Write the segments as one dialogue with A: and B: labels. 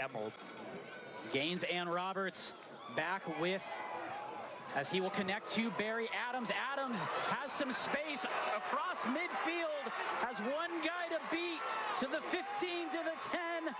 A: that mold.
B: Gaines and Roberts back with, as he will connect to Barry Adams. Adams has some space across midfield, has one guy to beat to the 15, to the 10,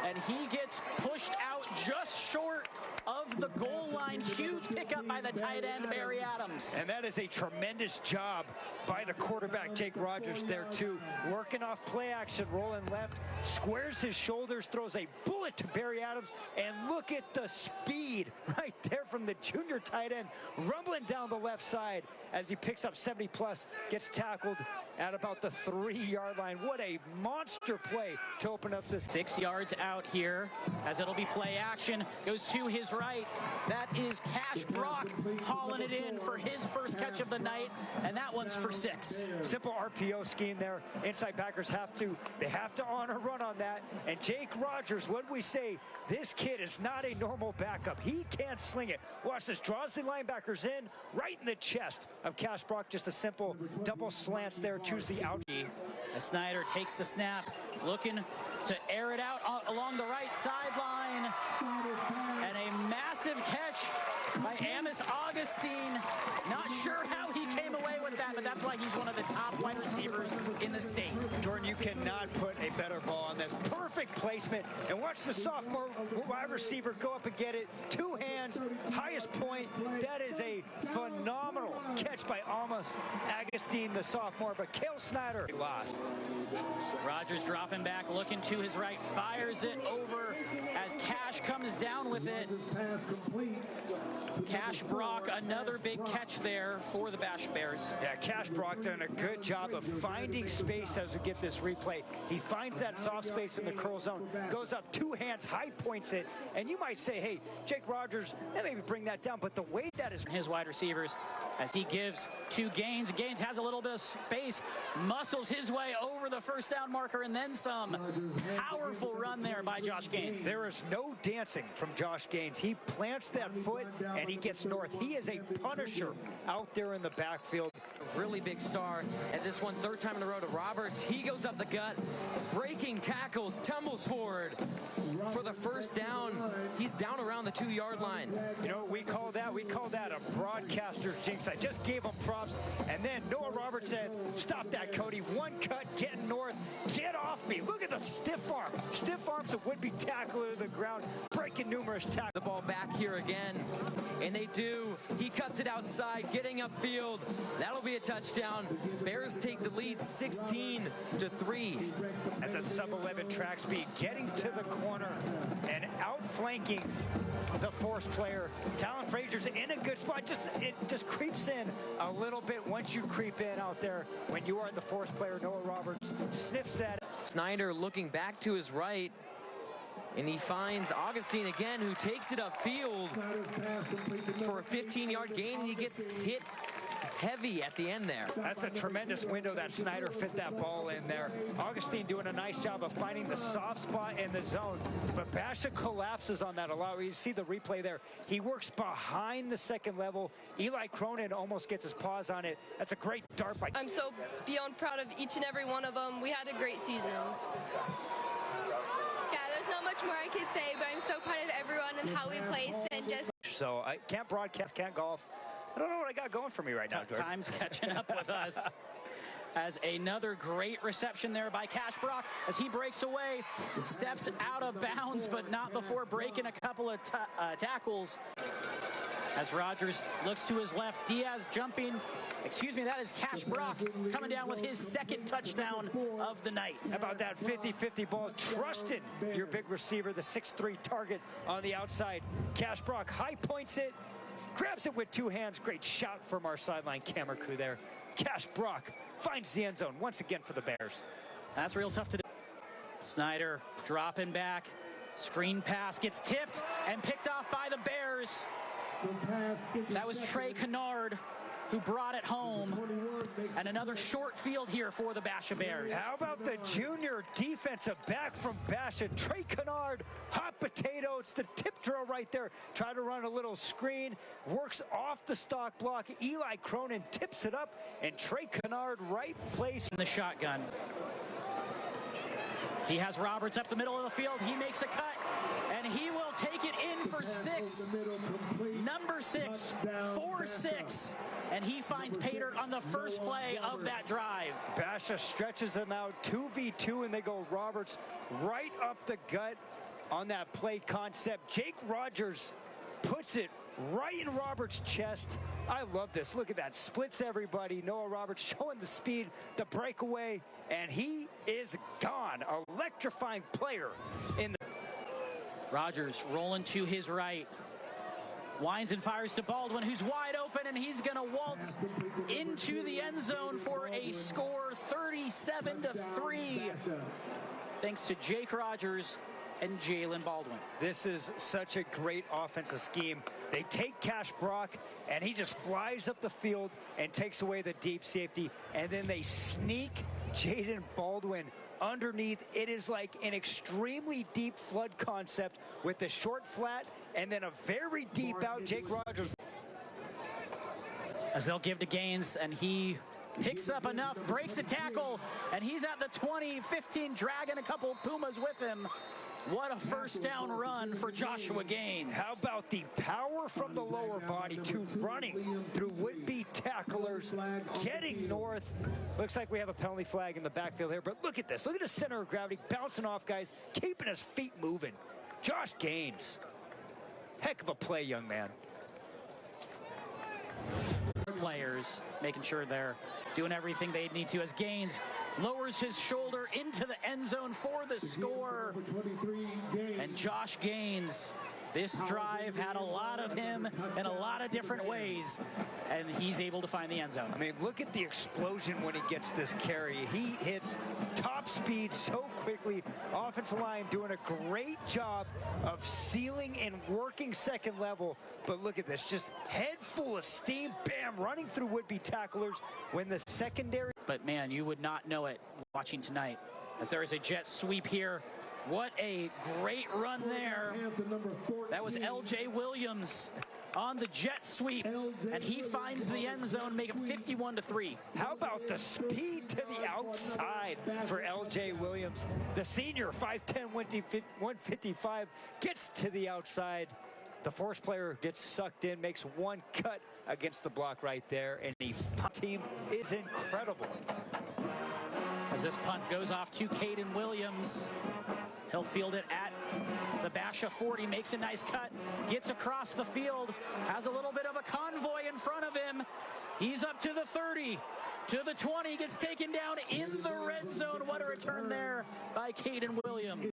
B: and he gets pushed out just short of the goal line. Huge pickup by the tight end, Barry Adams.
A: And that is a tremendous job by the quarterback, Jake Rogers, there too. Working off play action, rolling left, squares his shoulders, throws a bullet to Barry Adams, and look at the speed right there from the junior tight end, rumbling down the left side as he picks up 70 plus, gets tackled at about the 3-yard line. What a monster play to open up this.
B: 6 yards out here as it'll be play action. Goes to his right. That is Cash Brock hauling it in for his first catch of the night, and that one's for 6.
A: Simple RPO scheme there. Inside backers have to honor run on that. And Jake Rogers, what we say, this kid is not a normal backup. He can't sling it. Watch this, draws the linebackers in, right in the chest of Cash Brock. Just a simple double slants there, choose the out.
B: As Snyder takes the snap, looking to air it out along the right sideline. And a massive catch by Amos Augustine. Not sure how he came away with that, but that's why he's one of the top wide receivers in the state.
A: Jordan, you cannot put a better ball on this. Perfect placement. And watch the sophomore wide receiver go up and get it. 2 hands, highest point. That is a phenomenal catch by Amos Augustine, the sophomore. But Cale Snyder lost.
B: Rogers dropping back, looking to his right, fires it over as Cash comes down with it. Cash Brock, another big catch there for the Basha Bears.
A: Yeah, Cash Brock doing a good job of finding space as we get this replay. He finds that soft space in the curl zone, goes up 2 hands, high points it, and you might say, hey, Jake Rogers, maybe bring that down, but the way that is...
B: His wide receivers as he gives to Gaines. Gaines has a little bit of space, muscles his way over the first down marker, and then some. Powerful run there by Josh Gaines.
A: There is no dancing from Josh Gaines. He plants that foot, and he gets north. He is a punisher out there in the backfield.
C: Really big star as this one, 3rd time in a row to Roberts. He goes up the gut, breaking tackles, tumbles forward for the first down. He's down around the 2-yard line.
A: You know what we call that? We call that a broadcaster's jinx. I just gave him props, and then Noah Roberts said, stop that, Cody. One cut, getting north. Get off me. Look at the stiff arm. Stiff arms of would-be tackler to the ground, breaking numerous tackles.
C: The ball back here again, and they do. He cuts it outside, getting upfield. That'll be a touchdown. Bears take the lead 16-3.
A: That's a sub-11 track speed, getting to the corner and outflanking the force player. Talon Frazier's in a good spot. It just creeps in a little bit once you creep in out there. When you are the force player, Noah Roberts sniffs that.
C: Snyder looking back to his right, and he finds Augustine again, who takes it upfield for a 15-yard gain. He gets hit heavy at the end there.
A: That's a tremendous window that Snyder fit that ball in there. Augustine doing a nice job of finding the soft spot in the zone, but Basha collapses on that a lot. You see the replay there. He works behind the second level. Eli Cronin almost gets his paws on it. That's a great dart by...
D: I'm so beyond proud of each and every one of them. We had a great season. Yeah, there's not much more I could say, but I'm so proud of everyone and how we placed and just...
A: So I can't broadcast, can't golf. I don't know what I got going for me right now, Jordan.
B: Time's catching up with us. As another great reception there by Cash Brock as he breaks away, steps out of bounds, but not before breaking a couple of tackles. As Rogers looks to his left, Diaz jumping. Excuse me, that is Cash Brock coming down with his 2nd touchdown of the night.
A: How about that 50-50 ball? Trusting your big receiver, the 6'3" target on the outside. Cash Brock high points it, grabs it with 2 hands. Great shot from our sideline camera crew there. Cash Brock finds the end zone once again for the Bears.
B: That's real tough to do. Snyder dropping back. Screen pass gets tipped and picked off by the Bears. That was Trey Kennard who brought it home. And another short field here for the Basha Bears.
A: How about the junior defensive back from Basha, Trey Kennard, hot potato. It's the tip drill right there. Try to run a little screen, works off the stock block. Eli Cronin tips it up, and Trey Kennard right place.
B: In the shotgun. He has Roberts up the middle of the field. He makes a cut, and he will take it in for 6. Number 6, 4-6. And he finds Pater on the first play of that drive.
A: Basha stretches them out 2v2, and they go Roberts right up the gut on that play concept. Jake Rogers puts it right in Roberts' chest. I love this. Look at that. Splits everybody. Noah Roberts showing the speed, the breakaway, and he is gone. Electrifying player in the...
B: Rogers rolling to his right. Winds and fires to Baldwin, who's wide open, and he's going to waltz into the end zone for a score 37-3. Thanks to Jake Rogers and Jalen Baldwin.
A: This is such a great offensive scheme. They take Cash Brock, and he just flies up the field and takes away the deep safety, and then they sneak Jaden Baldwin underneath. It is like an extremely deep flood concept with the short flat and then a very deep out. Jake Rogers.
B: As they'll give to Gaines, and he picks up enough, breaks a tackle, and he's at the 20-15, dragging a couple Pumas with him. What a first down run for Joshua Gaines.
A: How about the power from the lower body to running through would-be tacklers, getting north. Looks like we have a penalty flag in the backfield here, but look at this. Look at the center of gravity, bouncing off guys, keeping his feet moving. Josh Gaines. Heck of a play, young man.
B: Players making sure they're doing everything they need to as Gaines lowers his shoulder into the end zone for the score. And Josh Gaines, this drive had a lot of him in a lot of different ways, and he's able to find the end zone.
A: I mean, look at the explosion when he gets this carry. He hits top speed so quickly. Offensive line doing a great job of sealing and working second level. But look at this, just head full of steam, bam, running through would-be tacklers when the secondary.
B: But man, you would not know it watching tonight, as there is a jet sweep here. What a great run there. That was L.J. Williams on the jet sweep, and he finds the end zone, make it 51-3.
A: How about the speed to the outside for L.J. Williams? The senior, 5'10", 155, gets to the outside. The force player gets sucked in, makes one cut against the block right there, and the team is incredible.
B: As this punt goes off to Caden Williams, he'll field it at the Basha 40, makes a nice cut, gets across the field, has a little bit of a convoy in front of him. He's up to the 30, to the 20, gets taken down in the red zone. What a return there by Caden Williams.